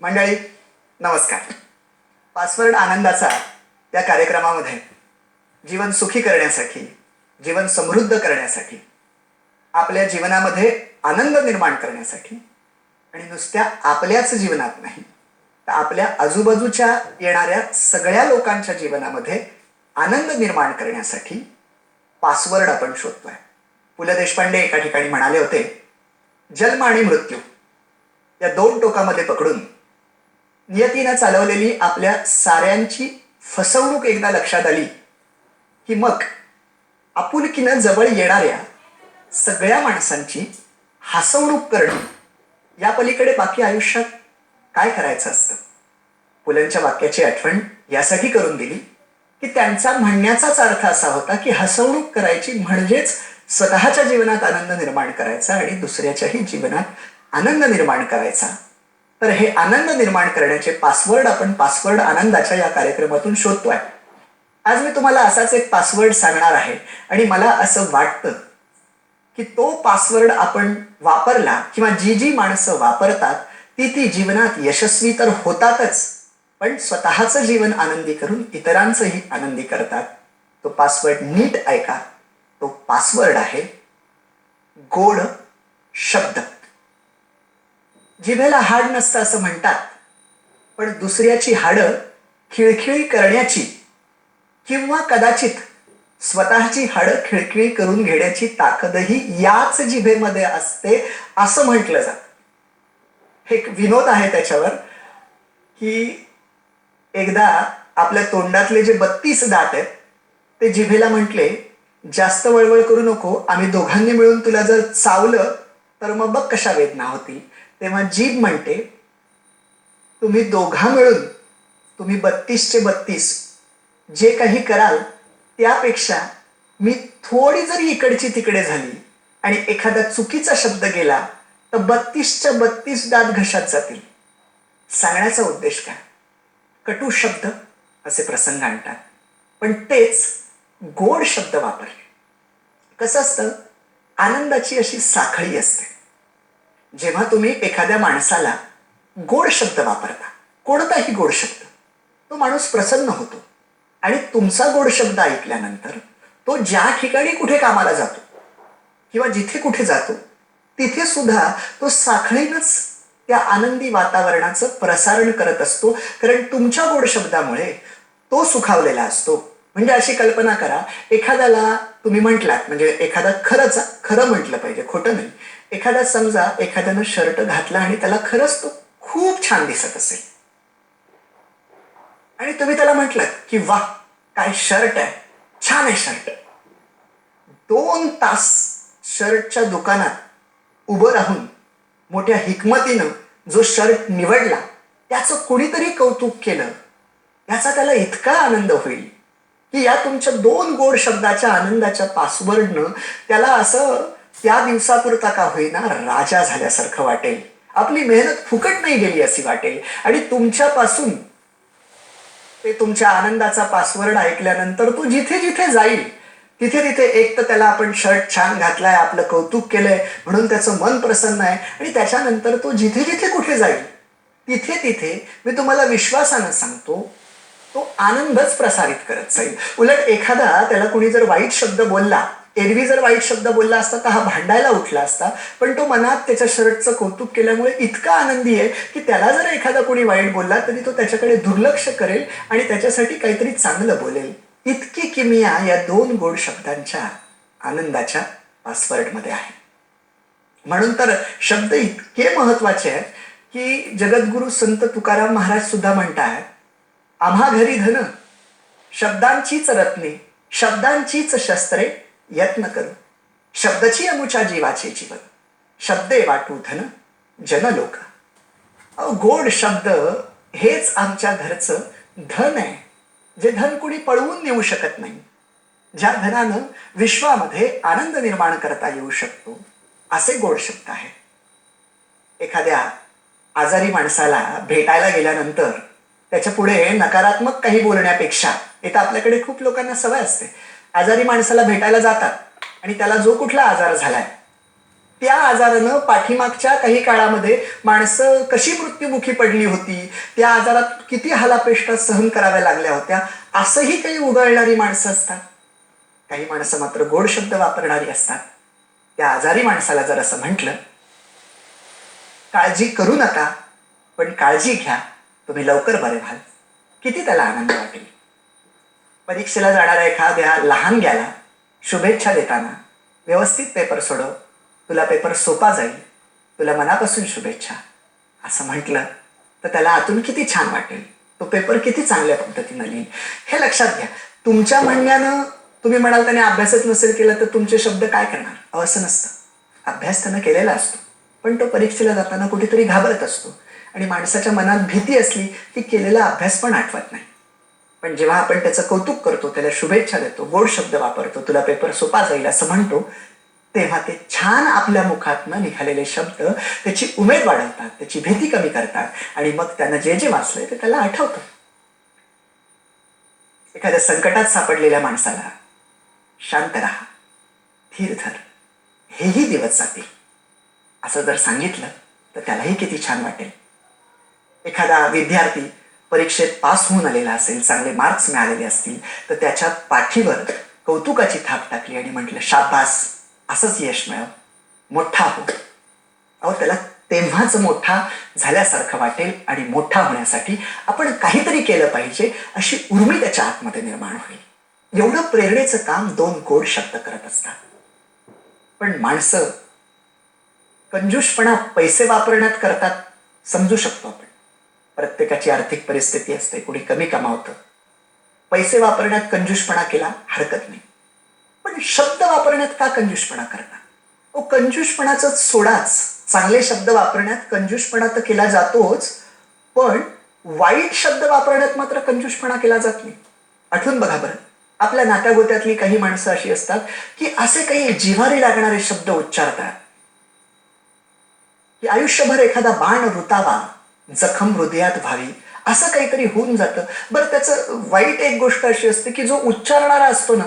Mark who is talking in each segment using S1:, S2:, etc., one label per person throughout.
S1: मंडळी नमस्कार. पासवर्ड आनंदाचा या कार्यक्रमामध्ये जीवन सुखी करण्यासाठी, जीवन समृद्ध करण्यासाठी, आपल्या जीवनामध्ये आनंद निर्माण करण्यासाठी आणि नुसत्या आपल्याच जीवनात नाही तर आपल्या आजूबाजूच्या येणाऱ्या सगळ्या लोकांच्या जीवनामध्ये आनंद निर्माण करण्यासाठी पासवर्ड आपण शोधतोय. पु ल देशपांडे एका ठिकाणी म्हणाले होते, जन्म आणि मृत्यू या दोन टोकामध्ये पकडून नियतीनं चालवलेली आपल्या साऱ्यांची फसवणूक एकदा लक्षात आली की मग आपुलकीनं जवळ येणाऱ्या सगळ्या माणसांची हसवणूक करणं या पलीकडे बाकी आयुष्यात काय करायचं असतं. पुलंच्या वाक्याची आठवण यासाठी करून दिली की त्यांचा म्हणण्याचाच अर्थ असा होता की हसवणूक करायची म्हणजेच स्वतःच्या जीवनात आनंद निर्माण करायचा आणि दुसऱ्याच्याही जीवनात आनंद निर्माण करायचा. तर हे आनंद निर्माण करण्याचे पासवर्ड आपण पासवर्ड आनंदाच्या या कार्यक्रमातून शोधतोय. आज मी तुम्हाला असाच एक पासवर्ड सांगणार आहे आणि मला असं वाटतं की तो पासवर्ड आपण वापरला किंवा जी जी माणसं वापरतात ती जीवनात यशस्वी तर होतातच, पण स्वतःचं जीवन आनंदी करून इतरांचंही आनंदी करतात. तो पासवर्ड नीट ऐका. तो पासवर्ड आहे गोड शब्द. जिभेला हाड नसतं असं म्हणतात, पण दुसऱ्याची हाडं खिळखिळी करण्याची किंवा कदाचित स्वतःची हाडं खिळखिळी करून घेण्याची ताकदही याच जिभेमध्ये असते असं म्हटलं जातं. एक विनोद आहे त्याच्यावर की एकदा आपल्या तोंडातले जे 32 दात आहेत ते जिभेला म्हटले, जास्त वळवळ करू नको, आम्ही दोघांनी मिळून तुला जर चावलं तर मग बघ कशा वेदना होती. तेव्हा जीभ म्हणते, तुम्ही दोघा मिळून तुम्ही 32चे 32 जे काही कराल त्यापेक्षा मी थोडी जरी इकडची तिकडे झाली आणि एखादा चुकीचा शब्द गेला तर 32च्या 32 दात घशात जातील. सांगण्याचा उद्देश काय? कटू शब्द असे प्रसंग आणतात, पण तेच गोड शब्द वापरले. कसं असतं, आनंदाची अशी साखळी असते. जेव्हा तुम्ही एखाद्या माणसाला गोड शब्द वापरता, कोणताही गोड शब्द, तो माणूस प्रसन्न होतो आणि तुमचा गोड शब्द ऐकल्यानंतर तो ज्या ठिकाणी कुठे कामाला जातो किंवा जिथे कुठे जातो तिथे सुद्धा तो साखळीनंच त्या आनंदी वातावरणाचं प्रसारण करत असतो, कारण तुमच्या गोड शब्दामुळे तो सुखावलेला असतो. म्हणजे अशी कल्पना करा, एखाद्याला तुम्ही म्हटलात, म्हणजे एखादा खरं म्हटलं पाहिजे, खोटं नाही. एखादा समजा एखाद्यानं शर्ट घातला आणि त्याला खरंच तो खूप छान दिसत असेल आणि तुम्ही त्याला म्हटलं की वाह काय शर्ट आहे, छान आहे शर्ट. 2 तास शर्टच्या दुकानात उभं राहून मोठ्या हिकमतीनं जो शर्ट निवडला त्याचं कोणीतरी कौतुक केलं, याचा त्याला इतका आनंद होईल की या तुमच्या 2 गोड शब्दाच्या आनंदाच्या पासवर्डनं त्याला असं त्या दिवसापुरता का होईना राजा झाल्यासारखं वाटेल. आपली मेहनत फुकट नाही गेली अशी वाटेल आणि तुमच्यापासून ते तुमच्या आनंदाचा पासवर्ड ऐकल्यानंतर तो जिथे जिथे जाईल तिथे तिथे एक तर त्याला आपण शर्ट छान घातलाय, आपलं कौतुक केलंय म्हणून त्याचं मन प्रसन्न आहे आणि त्याच्यानंतर तो जिथे जिथे कुठे जाईल तिथे तिथे मी तुम्हाला विश्वासानं सांगतो तो आनंदच प्रसारित करत जाईल. उलट एखादा त्याला कुणी जर वाईट शब्द बोलला, एरवी जर वाईट शब्द बोलला असता तर हा भांडायला उठला असता, पण तो मनात त्याच्या शर्टचं कौतुक केल्यामुळे इतका आनंदी आहे की त्याला जर एखादा कोणी वाईट बोलला तरी तो त्याच्याकडे दुर्लक्ष करेल आणि त्याच्यासाठी काहीतरी चांगलं बोलेल. इतकी किमया या 2 गोड शब्दांच्या आनंदाच्या पासवर्डमध्ये आहे. म्हणून तर शब्द इतके महत्वाचे आहेत की जगद्गुरु संत तुकाराम महाराज सुद्धा म्हणतात, आम्हा घरी धन शब्दांचीच रत्ने, शब्दांचीच शस्त्रे यत्न करू, शब्दची अमुच्या जीवाचे जीवन, शब्दे वाटू धन जन लोक. गोड शब्द हेच आमच्या घरचं धन आहे, जे धन कुणी पळवून नेऊ शकत नाही, ज्या धनानं विश्वामध्ये आनंद निर्माण करता येऊ शकतो असे गोड शब्द आहे. एखाद्या आजारी माणसाला भेटायला गेल्यानंतर त्याच्या पुढे नकारात्मक काही बोलण्यापेक्षा, इथं आपल्याकडे खूप लोकांना सवय असते, आजारी माणसाला भेटायला जातात आणि त्याला जो कुठला आजार झालाय त्या आजारानं पाठीमागच्या काही काळामध्ये माणसं कशी मृत्युमुखी पडली होती, त्या आजारात किती हालापेष्टा सहन कराव्या लागल्या होत्या, असंही काही उघडणारी माणसं असतात. काही माणसं मात्र गोड शब्द वापरणारी असतात. त्या आजारी माणसाला जर असं म्हटलं, काळजी करू नका, पण काळजी घ्या, तुम्ही लवकर बरे व्हाल, किती त्याला आनंद वाटेल. परीक्षेला जाणाऱ्या एखाद्या लहानग्याला शुभेच्छा देताना, व्यवस्थित पेपर सोडव, तुला पेपर सोपा जाईल, तुला मनापासून शुभेच्छा, असं म्हटलं तर त्याला आतून किती छान वाटेल, तो पेपर किती चांगल्या पद्धतीनं लिहिल. हे लक्षात घ्या. तुमच्या म्हणण्यानं तुम्ही म्हणाल त्याने अभ्यासच नसेल केला तर तुमचे शब्द काय करणार, असं नसतं. अभ्यास त्यानं केलेला असतो, पण तो परीक्षेला जाताना कुठेतरी घाबरत असतो आणि माणसाच्या मनात भीती असली की केलेला अभ्यास पण आठवत नाही. पण जेव्हा आपण त्याचं कौतुक करतो, त्याला शुभेच्छा देतो, गोड शब्द वापरतो, तुला पेपर सोपा जाईल असं म्हणतो, तेव्हा ते छान आपल्या मुखातनं निघालेले शब्द त्याची उमेद वाढवतात, त्याची भीती कमी करतात आणि मग त्यानं जे जे वाचलंय ते त्याला आठवतं. एखाद्या संकटात सापडलेल्या माणसाला शांत राहा, धीर धर, हेही दिवस जातील, असं जर सांगितलं तर त्यालाही किती छान वाटेल. एखादा विद्यार्थी परीक्षेत पास होऊन आलेला असेल, चांगले मार्क्स मिळालेले असतील, तर त्याच्या पाठीवर कौतुकाची थाप टाकली आणि म्हटलं, शाबास, असंच यश मिळव, मोठा हो. अहो, त्याला तेव्हाच मोठा झाल्यासारखं वाटेल आणि मोठा होण्यासाठी आपण काहीतरी केलं पाहिजे अशी उर्मी त्याच्या आतमध्ये निर्माण होईल. एवढं प्रेरणेचं काम दोन गोड शब्द करत असतात. पण माणसं कंजूषपणा पैसे वापरण्यात करतात, समजू शकतो आपण. प्रत्येकाची आर्थिक परिस्थिती असते, कुणी कमी कमावतं, पैसे वापरण्यात कंजूषपणा केला हरकत नाही. पण शब्द वापरण्यात का कंजूषपणा करता? कंजूषपणाचं सोडाच, चांगले शब्द वापरण्यात कंजूषपणा तर केला जातोच, पण वाईट शब्द वापरण्यात मात्र कंजूषपणा केला जात नाही. आठवून बघा बरं, आपल्या नात्यागोत्यातली काही माणसं अशी असतात की असे काही जिव्हारी लागणारे शब्द उच्चारतात की आयुष्यभर एखादा बाण रुतावा, जखम हृदयात व्हावी, असं काहीतरी होऊन जातं. बरं, त्याचं वाईट एक गोष्ट अशी असते की जो उच्चारणारा असतो ना,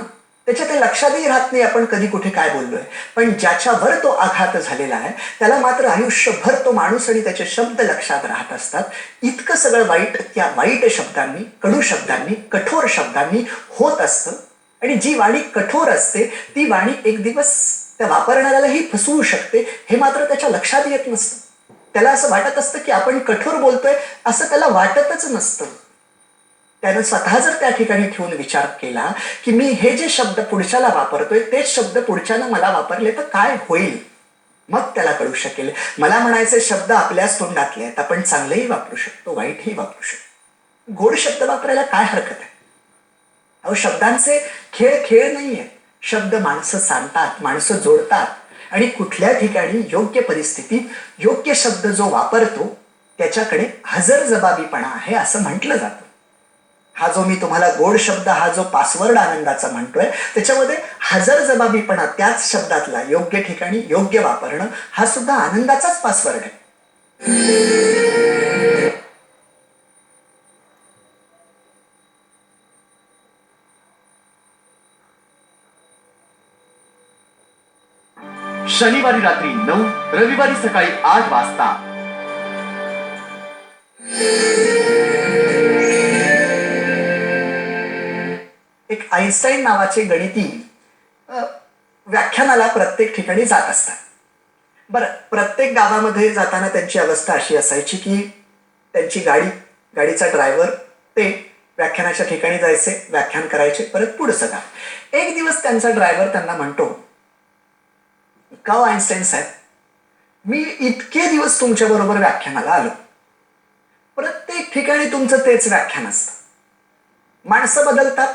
S1: त्याच्या ते लक्षातही राहत नाही आपण कधी कुठे काय बोललोय. पण ज्याच्यावर तो आघात झालेला आहे त्याला मात्र आयुष्यभर तो माणूस आणि त्याचे शब्द लक्षात राहत असतात. इतकं सगळं वाईट त्या वाईट शब्दांनी, कडू शब्दांनी, कठोर शब्दांनी होत असतं. आणि जी वाणी कठोर असते ती वाणी एक दिवस त्या वापरणाऱ्यालाही फसवू शकते, हे मात्र त्याच्या लक्षात येत नसतं. त्याला असं वाटत असतं की आपण कठोर बोलतोय, असं त्याला वाटतच नसतं. त्यानं स्वतः जर त्या ठिकाणी ठेवून विचार केला की मी हे जे शब्द पुढच्याला वापरतोय तेच शब्द पुढच्यानं मला वापरले तर काय होईल, मग त्याला कळू शकेल. मला म्हणायचे शब्द आपल्याच तोंडातले आहेत, आपण चांगलेही वापरू शकतो, वाईटही वापरू शकतो. गोड शब्द वापरायला काय हरकत आहे? अहो, शब्दांचे खेळ खेळ नाहीये. शब्द माणसं सांगतात, माणसं जोडतात आणि कुठल्या ठिकाणी योग्य परिस्थितीत योग्य शब्द जो वापरतो त्याच्याकडे हजरजबाबीपणा आहे असं म्हटलं जातं. हा जो मी तुम्हाला गोड शब्द, हा जो पासवर्ड आनंदाचा म्हणतोय, त्याच्यामध्ये हजरजबाबीपणा, त्याच शब्दातला योग्य ठिकाणी योग्य वापरणं, हा सुद्धा आनंदाचाच पासवर्ड आहे.
S2: शनिवारी रात्री 9, रविवारी सकाळी 8 वाजता.
S1: एक आईन्स्टाईन नावाचे गणिती व्याख्यानाला प्रत्येक ठिकाणी जात असतात. बरं, प्रत्येक गावामध्ये जाताना त्यांची अवस्था अशी असायची की त्यांची गाडीचा ड्रायव्हर ते व्याख्यानाच्या ठिकाणी जायचे, व्याख्यान करायचे, परत पुढचं गाव. एक दिवस त्यांचा ड्रायव्हर त्यांना म्हणतो, का हो आईन्स्टाईन साहेब, मी इतके दिवस तुमच्या बरोबर व्याख्यानाला आलो, प्रत्येक ठिकाणी तुमचं तेच व्याख्यान असतं. माणसं बदलतात,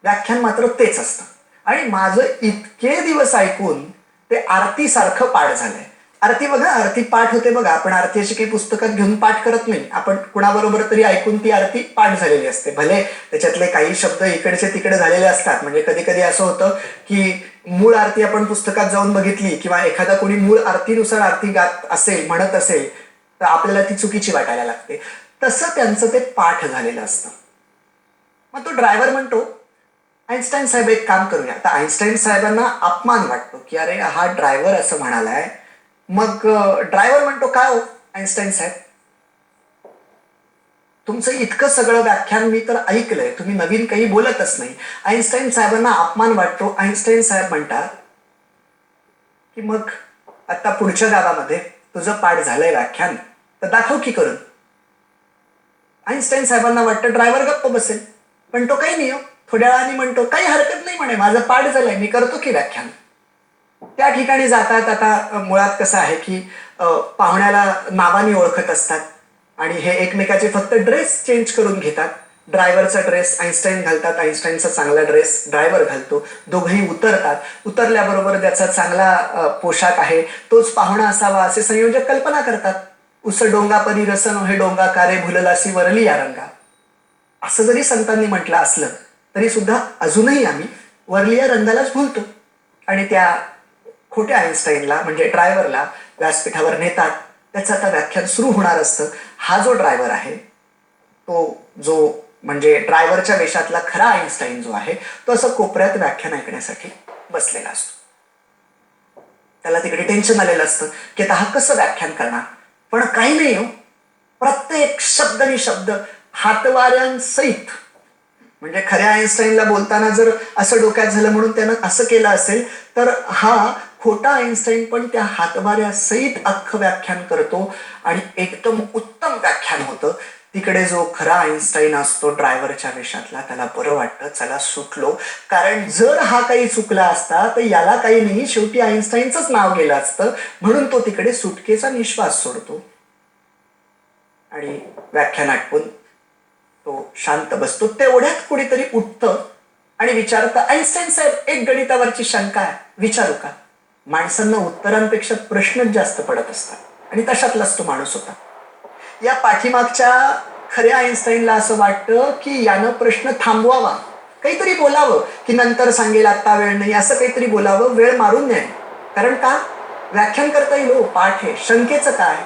S1: व्याख्यान मात्र तेच असतं. आणि माझं इतके दिवस ऐकून ते आरतीसारखं पाठ झालंय. आरती बघा, आरती पाठ होते बघा. आपण आरती अशी काही पुस्तकात घेऊन पाठ करत नाही, आपण कुणाबरोबर तरी ऐकून ती आरती पाठ झालेली असते. भले त्याच्यातले काही शब्द इकडचे तिकडे झालेले असतात. म्हणजे कधी कधी असं होतं की मूळ आरती आपण पुस्तकात जाऊन बघितली किंवा एखादा कोणी मूळ आरतीनुसार आरती गात असेल, म्हणत असेल, तर आपल्याला ती चुकीची वाटायला लागते. तसं त्यांचं ते पाठ झालेलं असतं. मग तो ड्रायव्हर म्हणतो, आईन्स्टाईन साहेब एक काम करूया. आता आईन्स्टाईन साहेबांना अपमान वाटतो की अरे हा ड्रायव्हर असं म्हणालाय. मग ड्रायव्हर म्हणतो काय हो आईन्स्टाईन साहेब, तुमचं इतकं सगळं व्याख्यान मी तर ऐकलंय, तुम्ही नवीन काही बोलतच नाही. आईन्स्टाईन साहेबांना अपमान वाटतो. आईन्स्टाईन साहेब म्हणतात की मग आता पुढच्या गावामध्ये तुझं पाठ झालंय व्याख्यान, तर दाखव की करून. आईन्स्टाईन साहेबांना वाटतं ड्रायव्हर गप्प बसेल, पण तो काही नाही हो. थोड्या वेळाने म्हणतो काही हरकत नाही म्हणे, माझं पाठ झालंय, मी करतो की व्याख्यान. त्या ठिकाणी जातात. आता मुळात कसं आहे की पाहुण्याला नावाने ओळखत असतात आणि हे एकमेकाचे फक्त ड्रेस चेंज करून घेतात. ड्रायव्हरचा ड्रेस आईन्स्टाईन घालतात, आईन्स्टाईनचा चांगला ड्रेस ड्रायव्हर घालतो. दोघंही उतरतात. उतरल्याबरोबर त्याचा चांगला पोशाख आहे तोच पाहुणा असावा असे संयोजक कल्पना करतात. उस डोंगा परी रसन हे डोंगा कारे भुललासी वरली या रंगा, असं जरी संतांनी म्हटलं असलं तरी सुद्धा अजूनही आम्ही वरलिया रंगालाच भुलतो. आणि त्या खोट्या आईन्स्टाईनला म्हणजे ड्रायव्हरला व्यासपीठावर नेतात. त्याचं आता व्याख्यान सुरू होणार असतं. हा जो ड्रायव्हर आहे तो जो म्हणजे ड्रायव्हरच्या वेशातला खरा आईन्स्टाईन जो आहे तो असं कोपऱ्यात व्याख्यान ऐकण्यासाठी बसलेला असतो. त्याला तिकडे टेन्शन आलेलं असतं की आता हा कसं व्याख्यान करणार. पण काही नाही हो, प्रत्येक शब्द नि शब्द हातवाऱ्यांसहित, म्हणजे खऱ्या आईन्स्टाईनला बोलताना जर असं डोक्यात झालं म्हणून त्यानं असं केलं असेल, तर हा खोटा आईन्स्टाईन पण त्या हातवाऱ्यासहित अख्खं व्याख्यान करतो आणि एकदम उत्तम व्याख्यान होतं. तिकडे जो खरा आईन्स्टाईन असतो ड्रायव्हरच्या वेशातला, त्याला बरं वाटतं चला सुटलो. कारण जर हा काही चुकला असता तर याला काही नाही, शेवटी आईन्स्टाईनचंच नाव गेलं असतं. म्हणून तो तिकडे सुटकेचा निश्वास सोडतो आणि व्याख्यान आटपून तो शांत बसतो. तेवढ्यात कुणीतरी उठतं आणि विचारतं आईन्स्टाईन साहेब एक गणितावरची शंका आहे, विचारू का. माणसांना उत्तरांपेक्षा प्रश्नच जास्त पडत असतात आणि तशातलाच तो माणूस होता. या पाठीमागच्या खऱ्या आईन्स्टाईनला असं वाटतं की यानं प्रश्न थांबवावा, काहीतरी बोलावं की नंतर सांगेल आत्ता वेळ नाही, असं काहीतरी बोलावं, वेळ मारून नये. कारण का व्याख्यान करता येईल हो, पाठ आहे, शंकेचं काय.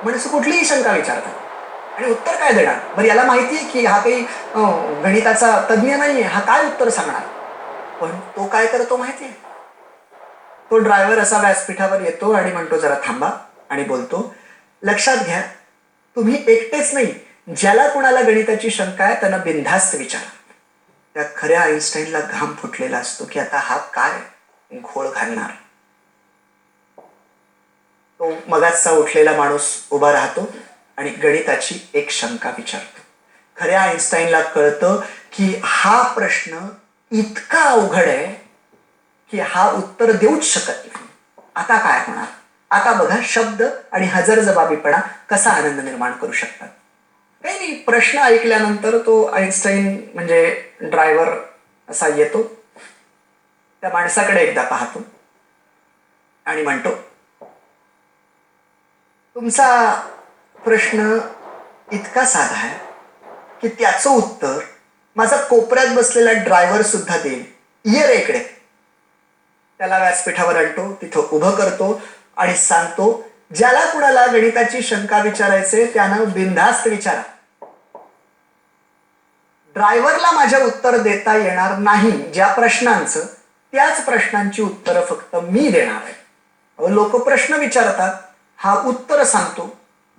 S1: म्हणजे कुठलीही शंका विचारतात आणि उत्तर काय देणार. बरं याला माहिती आहे की हा काही गणिताचा तज्ज्ञ नाहीये, हा काय उत्तर सांगणार. पण तो काय करतो माहितीये, तो ड्रायव्हर असा व्यासपीठावर येतो आणि म्हणतो जरा थांबा आणि बोलतो लक्षात घ्या, तुम्ही एकटेच नाही, ज्याला कुणाला गणिताची शंका आहे त्यांना बिनधास्त विचारा. त्या खऱ्या आईन्स्टाईनला घाम फुटलेला असतो की आता हा काय घोळ घालणार. तो मगाचचा उठलेला माणूस उभा राहतो आणि गणिताची एक शंका विचारतो. खऱ्या आईन्स्टाईनला कळतं की हा प्रश्न इतका अवघड आहे की हा उत्तर देऊच शकत नाही. आता काय होणार. आता बघा शब्द आणि हजरजबाबीपणा कसा आनंद निर्माण करू शकतात. काही नाही, प्रश्न ऐकल्यानंतर तो आईन्स्टाईन म्हणजे ड्रायव्हर असा येतो, त्या माणसाकडे एकदा पाहतो आणि म्हणतो तुमचा प्रश्न इतका साधा आहे की त्याचं उत्तर माझा कोपऱ्यात बसलेला ड्रायव्हर सुद्धा देईल. ये रे इकडे. त्याला व्यासपीठावर आणतो, तिथं उभं करतो आणि सांगतो ज्याला कुणाला गणिताची शंका विचारायचे त्यानं बिनधास्त विचारा. ड्रायव्हरला माझ्या उत्तर देता येणार नाही ज्या प्रश्नांचं, त्याच प्रश्नांची उत्तरं फक्त मी देणार आहे. लोक प्रश्न विचारतात, हा उत्तर सांगतो,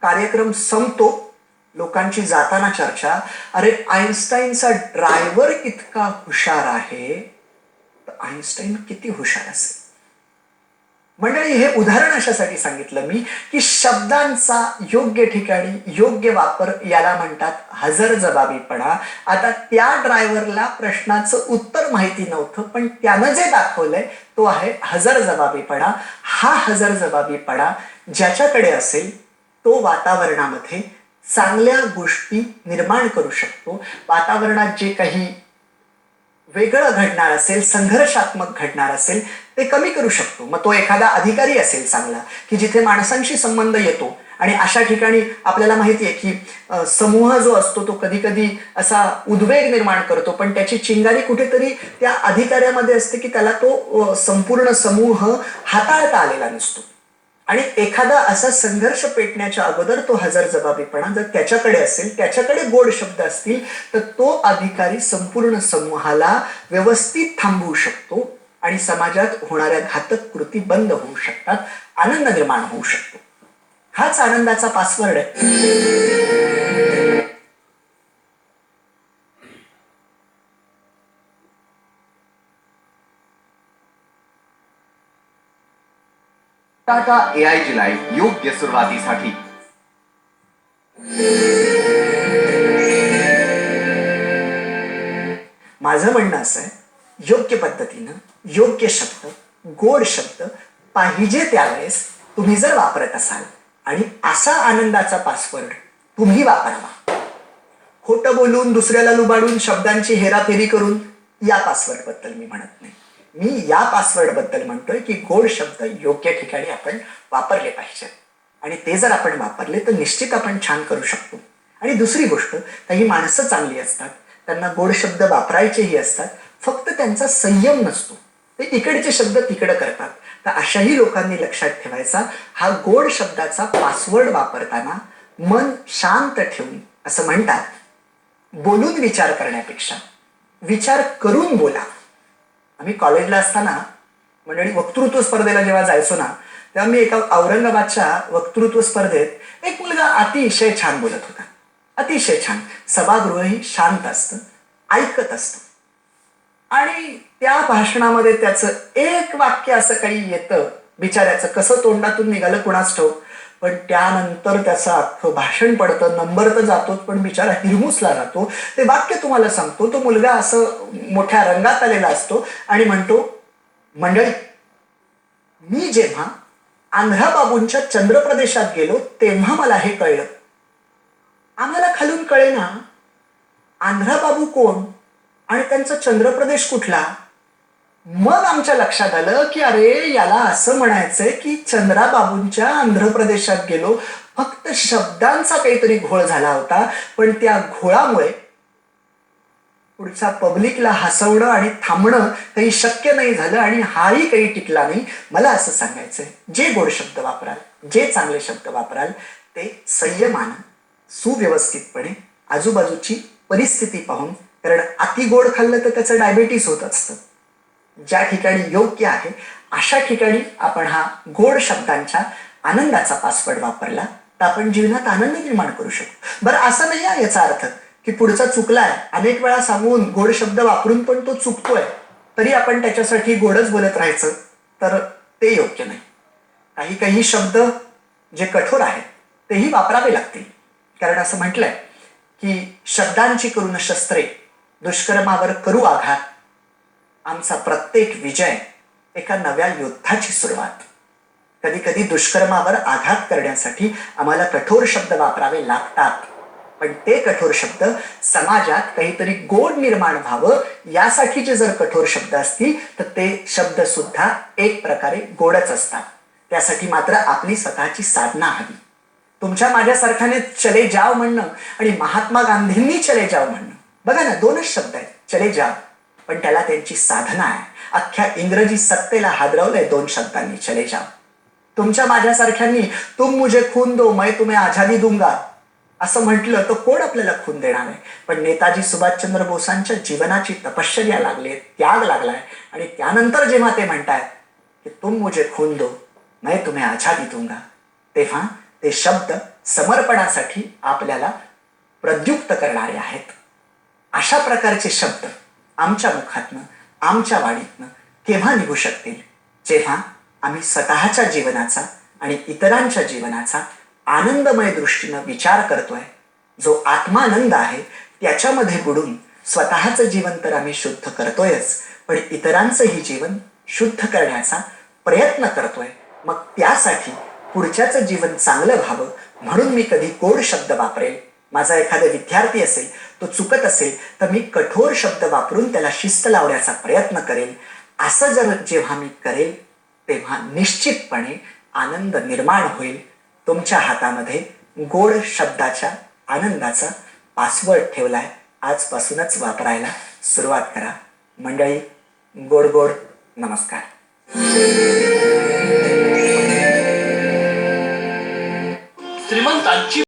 S1: कार्यक्रम संपतो, लोकांची जाताना चर्चा, अरे आईन्स्टाईनचा ड्रायव्हर इतका हुशार आहे तर आईन्स्टाईन किती हुशार असेल. मंडळी हे उदाहरण अशासाठी सांगितलं मी की शब्दांचा योग्य ठिकाणी योग्य वापर याला म्हणतात हजरजबाबीपणा. आता त्या ड्रायव्हरला प्रश्नाचं उत्तर माहिती नव्हतं, पण त्यानं जे दाखवलंय तो आहे हजरजबाबीपणा. हा हजरजबाबीपणा ज्याच्याकडे असेल तो वातावरणामध्ये चांगल्या गोष्टी निर्माण करू शकतो. वातावरणात जे काही वेगळं घडणार असेल, संघर्षात्मक घडणार असेल ते कमी करू शकतो. मग तो एखादा अधिकारी असेल चांगला की जिथे माणसांशी संबंध येतो आणि अशा ठिकाणी आपल्याला माहिती आहे की समूह जो असतो तो कधी कधी असा उद्वेग निर्माण करतो, पण त्याची चिंगारी कुठेतरी त्या अधिकाऱ्यामध्ये असते की त्याला तो संपूर्ण समूह हाताळता आलेला नसतो. आणि एखादा असा संघर्ष पेटण्याच्या अगोदर तो हजरजबाबीपणा जर त्याच्याकडे असेल, त्याच्याकडे गोड शब्द असतील, तर तो अधिकारी संपूर्ण समूहाला व्यवस्थित थांबवू शकतो आणि समाजात होणाऱ्या घातक कृती बंद होऊ शकतात, आनंद निर्माण होऊ शकतो. हाच आनंदाचा पासवर्ड आहे.
S2: टाटा AIG लाईव्ह योग्य सुरुवातीसाठी.
S1: माझं म्हणणं असं आहे, योग्य पद्धतीनं योग्य शब्द, गोड शब्द पाहिजे त्यावेळेस तुम्ही जर वापरत असाल आणि असा आनंदाचा पासवर्ड तुम्ही वापरावा. खोटं बोलून, दुसऱ्याला लुबाडून, शब्दांची हेराफेरी करून या पासवर्ड बद्दल मी म्हणत नाही. मी या पासवर्ड बद्दल म्हणतोय की गोड शब्द योग्य ठिकाणी आपण वापरले पाहिजे आणि ते जर आपण वापरले तर निश्चित आपण छान करू शकतो. आणि दुसरी गोष्ट, काही माणसं चांगली असतात, त्यांना गोड शब्द वापरायचेही असतात, फक्त त्यांचा संयम नसतो, ते इकडचे शब्द तिकडं करतात. तर अशाही लोकांनी लक्षात ठेवायचा, हा गोड शब्दाचा पासवर्ड वापरताना मन शांत ठेवून, असं म्हणतात, बोलून विचार करण्यापेक्षा विचार करून बोला. आम्ही कॉलेजला असताना मंडळी वक्तृत्व स्पर्धेला जेव्हा जायचो ना, तेव्हा मी एका औरंगाबादच्या वक्तृत्व स्पर्धेत एक मुलगा अतिशय छान बोलत होता, अतिशय छान. सभागृहही शांत असतं, ऐकत असतं आणि त्या भाषणामध्ये त्याचं एक वाक्य असं काही येतं, बिचाऱ्याचं कसं तोंडातून निघालं कुणास ठाऊक, पण त्यानंतर त्याचं अख्खं भाषण पडतं, नंबर तर जातोच पण बिचारा हिरमुसला जातो. ते वाक्य तुम्हाला सांगतो, तो मुलगा असं मोठ्या रंगात आलेला असतो आणि म्हणतो, मंडळी, मी जेव्हा आंध्राबाबूंच्या चंद्रप्रदेशात गेलो तेव्हा मला हे कळलं. आम्हाला खालून कळेना आंध्राबाबू कोण आणि त्यांचा चंद्रप्रदेश कुठला. मग आमच्या लक्षात आलं की अरे, याला असं म्हणायचंय की चंद्राबाबूंच्या आंध्र प्रदेशात गेलो. फक्त शब्दांचा काहीतरी घोळ झाला होता, पण त्या घोळामुळे पुढच्या पब्लिकला हसवणं आणि थांबणं काही शक्य नाही झालं आणि हाही काही टिकला नाही. मला असं सांगायचंय, जे गोड शब्द वापराल, जे चांगले शब्द वापराल, ते संयमानं, सुव्यवस्थितपणे, आजूबाजूची परिस्थिती पाहून, कारण अति गोड खाल्लं तर त्याचं डायबेटीस होत असतं. ज्या ठिकाणी योग्य आहे अशा ठिकाणी आपण हा गोड शब्दांच्या आनंदाचा पासवर्ड वापरला तर आपण जीवनात आनंद निर्माण करू शकतो. बरं, असं नाही आहे याचा अर्थ की पुढचा चुकलाय, अनेक वेळा सांगून गोड शब्द वापरून पण तो चुकतोय तरी आपण त्याच्यासाठी गोडच बोलत राहायचं, तर ते योग्य नाही. काही काही शब्द जे कठोर आहेत तेही वापरावे लागतील, कारण असं म्हटलंय की शब्दांची करून शस्त्रे, दुष्कर्मावर करू आघात, आमचा प्रत्येक विजय एका नव्या युद्धाची सुरुवात. कधी कधी दुष्कर्मावर आघात करण्यासाठी आम्हाला कठोर शब्द वापरावे लागतात, पण ते कठोर शब्द समाजात काहीतरी गोड निर्माण व्हावं यासाठीचे जर कठोर शब्द असतील तर ते शब्द सुद्धा एक प्रकारे गोडच असतात. त्यासाठी मात्र आपली स्वतःची साधना हवी. तुमच्या माझ्यासारख्याने चले जाव म्हणणं आणि महात्मा गांधींनी चले जाव म्हणणं, बघा ना, दोनच शब्द आहेत, चले जाव, पण त्याला त्यांची साधना आहे. अख्ख्या इंग्रजी सत्तेला हादरवलंय दोन शब्दांनी, चले जाव. तुमच्या माझ्यासारख्यांनी तुम मुझे खून दो मैं तुम्हें आझादी दूंगा असं म्हटलं तर कोण आपल्याला खून देणार आहे. पण नेताजी सुभाषचंद्र बोसांच्या जीवनाची तपश्चर्या लागली, त्याग लागलाय आणि त्यानंतर जेव्हा ते म्हणतायत की तुम मुझे खून दो मैं तुम्हें आझादी दूंगा, तेव्हा ते शब्द समर्पणासाठी आपल्याला प्रद्युक्त करणारे आहेत. अशा प्रकारचे शब्द आमच्या मुखातनं, आमच्या वाणीतनं केव्हा निघू शकतील, जेव्हा आम्ही स्वतःच्या जीवनाचा आणि इतरांच्या जीवनाचा आनंदमय दृष्टीनं विचार करतोय. जो आत्मानंद आहे त्याच्यामध्ये बुडून स्वतःचं जीवन तर आम्ही शुद्ध करतोयच, पण इतरांचंही जीवन शुद्ध करण्याचा प्रयत्न करतोय. मग त्यासाठी पुढच्याचं जीवन चांगलं व्हावं म्हणून मी कधी गोड शब्द वापरेल. माझा एखादा विद्यार्थी असेल, तो चुकत असेल तर मी कठोर शब्द वापरून त्याला शिस्त लावण्याचा प्रयत्न करेल. असं जर जेव्हा मी करेल तेव्हा निश्चितपणे आनंद निर्माण होईल. तुमच्या हातामध्ये गोड शब्दाच्या आनंदाचा पासवर्ड ठेवलाय, आजपासूनच वापरायला सुरुवात करा. मंडळी, गोड गोड नमस्कार.
S2: श्रीमंतांची